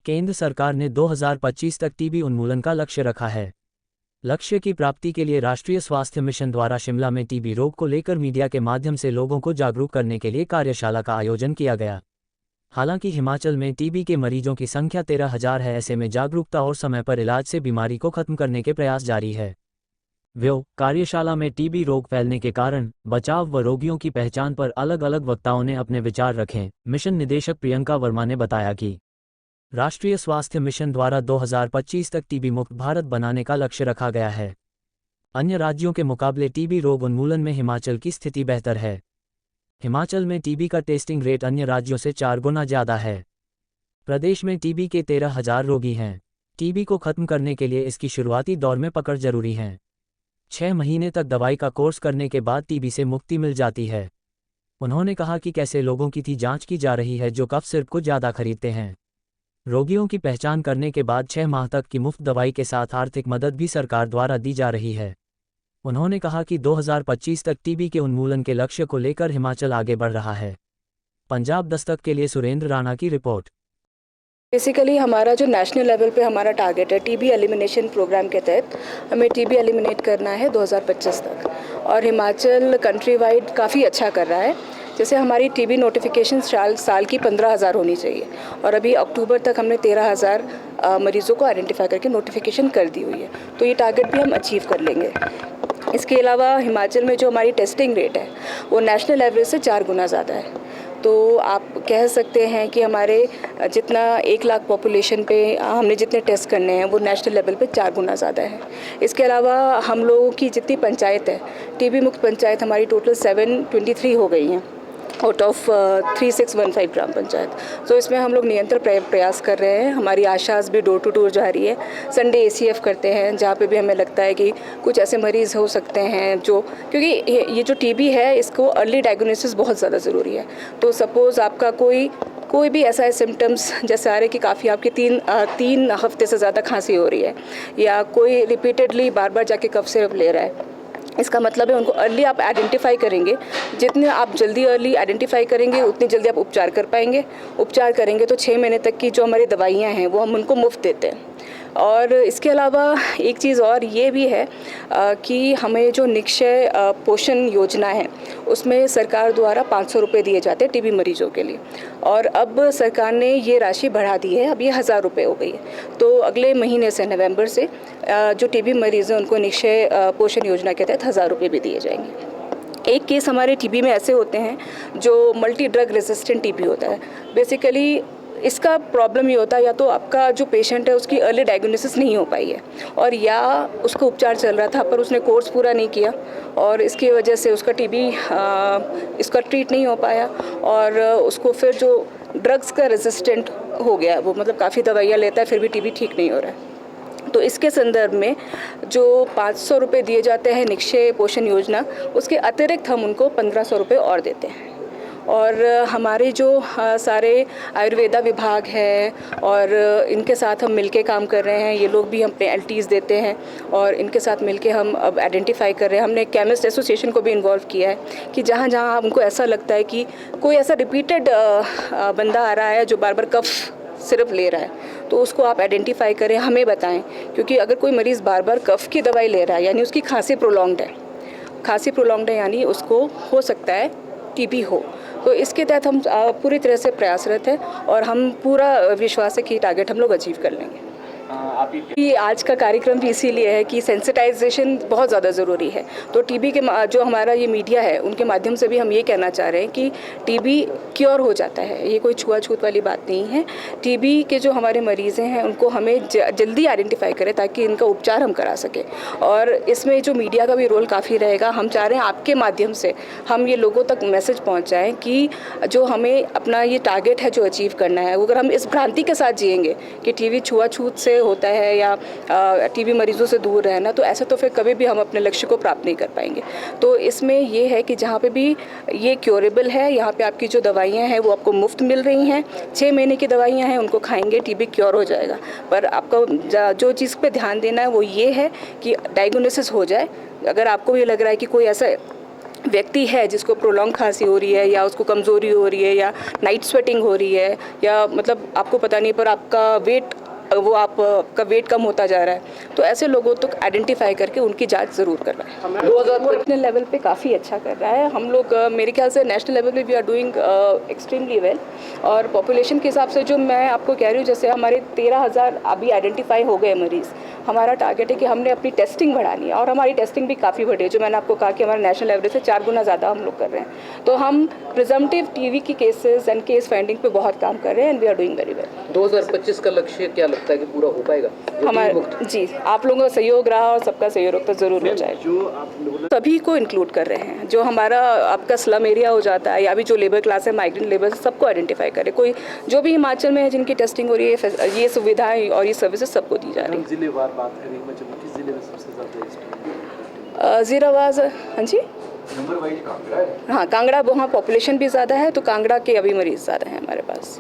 केंद्र सरकार ने 2025 तक टीबी उन्मूलन का लक्ष्य रखा है। लक्ष्य की प्राप्ति के लिए राष्ट्रीय स्वास्थ्य मिशन द्वारा शिमला में टीबी रोग को लेकर मीडिया के माध्यम से लोगों को जागरूक करने के लिए कार्यशाला का आयोजन किया गया। हालांकि हिमाचल में टीबी के मरीजों की संख्या 13,000 है। ऐसे में जागरूकता और समय पर इलाज से बीमारी को खत्म करने के प्रयास जारी है। कार्यशाला में टीबी रोग फैलने के कारण, बचाव व रोगियों की पहचान पर अलग अलग वक्ताओं ने अपने विचार रखे। मिशन निदेशक प्रियंका वर्मा ने बताया कि राष्ट्रीय स्वास्थ्य मिशन द्वारा 2025 तक टीबी मुक्त भारत बनाने का लक्ष्य रखा गया है। अन्य राज्यों के मुकाबले टीबी रोग उन्मूलन में हिमाचल की स्थिति बेहतर है। हिमाचल में टीबी का टेस्टिंग रेट अन्य राज्यों से 4 गुना ज़्यादा है। प्रदेश में टीबी के 13,000 रोगी हैं। टीबी को खत्म करने के लिए इसकी शुरुआती दौर में पकड़ जरूरी है। 6 महीने तक दवाई का कोर्स करने के बाद टीबी से मुक्ति मिल जाती है। उन्होंने कहा कि कैसे लोगों की जांच की जा रही है जो कफ सिरप को ज़्यादा खरीदते हैं। रोगियों की पहचान करने के बाद 6 माह तक की मुफ्त दवाई के साथ आर्थिक मदद भी सरकार द्वारा दी जा रही है। उन्होंने कहा कि 2025 तक टीबी के उन्मूलन के लक्ष्य को लेकर हिमाचल आगे बढ़ रहा है। पंजाब दस्तक के लिए सुरेंद्र राणा की रिपोर्ट। बेसिकली हमारा जो नेशनल लेवल पे हमारा टारगेट है टीबी एलिमिनेशन प्रोग्राम के तहत हमें टीबी एलिमिनेट करना है 2025 तक, और हिमाचल कंट्री वाइड काफ़ी अच्छा कर रहा है। जैसे हमारी टीबी नोटिफिकेशन साल की 15,000 होनी चाहिए, और अभी अक्टूबर तक हमने 13,000 मरीज़ों को आइडेंटिफाई करके नोटिफिकेशन कर दी हुई है, तो ये टारगेट भी हम अचीव कर लेंगे। इसके अलावा हिमाचल में जो हमारी टेस्टिंग रेट है वो नेशनल एवरेज से 4 गुना ज़्यादा है। तो आप कह सकते हैं कि हमारे जितना 1 लाख पॉपुलेशन पे हमने जितने टेस्ट करने हैं वो नेशनल लेवल पे 4 गुना ज़्यादा है। इसके अलावा हम लोगों की जितनी पंचायत है, टीबी मुक्त पंचायत हमारी टोटल 723 हो गई हैं आउट ऑफ 3615 ग्राम पंचायत। तो इसमें हम लोग निरंतर प्रयास कर रहे हैं। हमारी आशाज भी डोर टू डोर जा रही है। संडे ACF करते हैं जहाँ पे भी हमें लगता है कि कुछ ऐसे मरीज़ हो सकते हैं जो, क्योंकि ये जो टीबी है इसको अर्ली डायग्नोसिस बहुत ज़्यादा ज़रूरी है। तो सपोज़ आपका कोई भी ऐसा सिम्टम्स जैसे आ रहे कि काफ़ी आपकी 3 हफ्ते से ज़्यादा खांसी हो रही है, या कोई रिपीटेडली बार बार जाके कफ सिरप ले रहा है, इसका मतलब है उनको अर्ली आप आइडेंटिफाई करेंगे। जितने आप जल्दी अर्ली आइडेंटिफाई करेंगे उतनी जल्दी आप उपचार कर पाएंगे। उपचार करेंगे तो 6 महीने तक की जो हमारी दवाइयाँ हैं वो हम उनको मुफ्त देते हैं। और इसके अलावा एक चीज़ और ये भी है कि हमें जो निक्षय पोषण योजना है उसमें सरकार द्वारा 500 रुपये दिए जाते हैं टीबी मरीजों के लिए, और अब सरकार ने ये राशि बढ़ा दी है, अब ये 1000 रुपये हो गई है। तो अगले महीने से नवंबर से जो टीबी मरीज़ हैं उनको निक्षय पोषण योजना के तहत 1000 रुपये भी दिए जाएंगे। एक केस हमारे टीबी में ऐसे होते हैं जो मल्टी ड्रग रेजिस्टेंट टीबी होता है। बेसिकली इसका प्रॉब्लम ये होता है या तो आपका जो पेशेंट है उसकी अर्ली डायग्नोसिस नहीं हो पाई है, और या उसको उपचार चल रहा था पर उसने कोर्स पूरा नहीं किया और इसकी वजह से उसका टीबी इसका ट्रीट नहीं हो पाया, और उसको फिर जो ड्रग्स का रेजिस्टेंट हो गया, वो मतलब काफ़ी दवाइयाँ लेता है फिर भी टीबी ठीक नहीं हो रहा है। तो इसके संदर्भ में जो 500 रुपये दिए जाते हैं निक्षय पोषण योजना, उसके अतिरिक्त हम उनको 1500 रुपये और देते हैं। और हमारे जो सारे आयुर्वेदा विभाग है और इनके साथ हम मिलके काम कर रहे हैं, ये लोग भी हम अपने LTs देते हैं और इनके साथ मिलके हम अब आइडेंटिफाई कर रहे हैं। हमने केमिस्ट एसोसिएशन को भी इन्वॉल्व किया है कि जहाँ जहाँ हमको ऐसा लगता है कि कोई ऐसा रिपीटेड बंदा आ रहा है जो बार बार कफ सिर्फ ले रहा है, तो उसको आप आइडेंटिफाई करें, हमें बताएं, क्योंकि अगर कोई मरीज़ बार बार कफ की दवाई ले रहा है यानी उसकी खांसी प्रोलॉन्ग्ड है यानी उसको हो सकता है टीबी हो। तो इसके तहत हम पूरी तरह से प्रयासरत हैं और हम पूरा विश्वास है कि टारगेट हम लोग अचीव कर लेंगे। आज का कार्यक्रम भी इसीलिए है कि सेंसिटाइजेशन बहुत ज़्यादा ज़रूरी है। तो टीबी के जो हमारा ये मीडिया है उनके माध्यम से भी हम ये कहना चाह रहे हैं कि टीबी क्योर हो जाता है, ये कोई छुआछूत वाली बात नहीं है। टीबी के जो हमारे मरीज़ हैं उनको हमें जल्दी आइडेंटिफाई करें ताकि इनका उपचार हम करा सकें, और इसमें जो मीडिया का भी रोल काफ़ी रहेगा। हम चाह रहे हैं आपके माध्यम से हम ये लोगों तक मैसेज पहुँचाएँ कि जो हमें अपना ये टारगेट है जो अचीव करना है, अगर हम इस भ्रांति के साथ जिएंगे कि टीबी छुआछूत से होता है या टीबी मरीजों से दूर रहना, तो ऐसा तो फिर कभी भी हम अपने लक्ष्य को प्राप्त नहीं कर पाएंगे। तो इसमें ये है कि जहाँ पे भी ये क्योरेबल है, यहाँ पे आपकी जो दवाइयाँ हैं वो आपको मुफ्त मिल रही हैं। 6 महीने की दवाइयाँ हैं, उनको खाएंगे टीबी क्योर हो जाएगा। पर आपको जो चीज़ पे ध्यान देना है वो ये है कि डायग्नोसिस हो जाए। अगर आपको ये लग रहा है कि कोई ऐसा व्यक्ति है जिसको प्रोलॉन्ग खांसी हो रही है या उसको कमज़ोरी हो रही है या नाइट स्वेटिंग हो रही है या मतलब आपको पता नहीं पर आपका वेट आपका वेट कम होता जा रहा है, तो ऐसे लोगों तक आइडेंटिफाई करके उनकी जांच ज़रूर कर रहा है। 2000 नेशनल लेवल पे काफ़ी अच्छा कर रहा है। हम लोग मेरे ख्याल से नेशनल लेवल पे we are doing extremely well. और पॉपुलेशन के हिसाब से जो मैं आपको कह रही हूँ, जैसे हमारे 13,000 अभी आइडेंटिफाई हो गए मरीज़। हमारा टारगेट है कि हमने अपनी टेस्टिंग बढ़ानी है और हमारी टेस्टिंग भी काफ़ी बढ़ी है, जो मैंने आपको कहा कि हमारे नेशनल एवरेज से 4 गुना ज़्यादा हम लोग कर रहे हैं। तो हम प्रिजम्पटिव टीबी की केसेस एंड केस फाइंडिंग पे बहुत काम कर रहे हैं and we are doing very well. 2025 का लक्ष्य क्या लगता है कि पूरा हो पाएगा? हमारा जी, आप लोगों का सहयोग रहा और सबका सहयोग तो ज़रूर हो जाएगा। सभी को इंक्लूड कर रहे हैं, जो हमारा आपका स्लम एरिया हो जाता है या भी जो लेबर क्लास है, माइग्रेंट लेबर, सबको आइडेंटिफाई करें। कोई जो भी हिमाचल में है जिनकी टेस्टिंग हो रही है, ये सुविधाएं और ये सर्विसेज सबको दी जा रही है। जिलेवार बात करें, किस जिले में सबसे ज़्यादा ज़ीरावाज, हाँ जी, नंबर वाइज कांगड़ा है? हाँ कांगड़ा, वहाँ पॉपुलेशन भी ज़्यादा है तो कांगड़ा के अभी मरीज़ ज़्यादा हैं हमारे पास।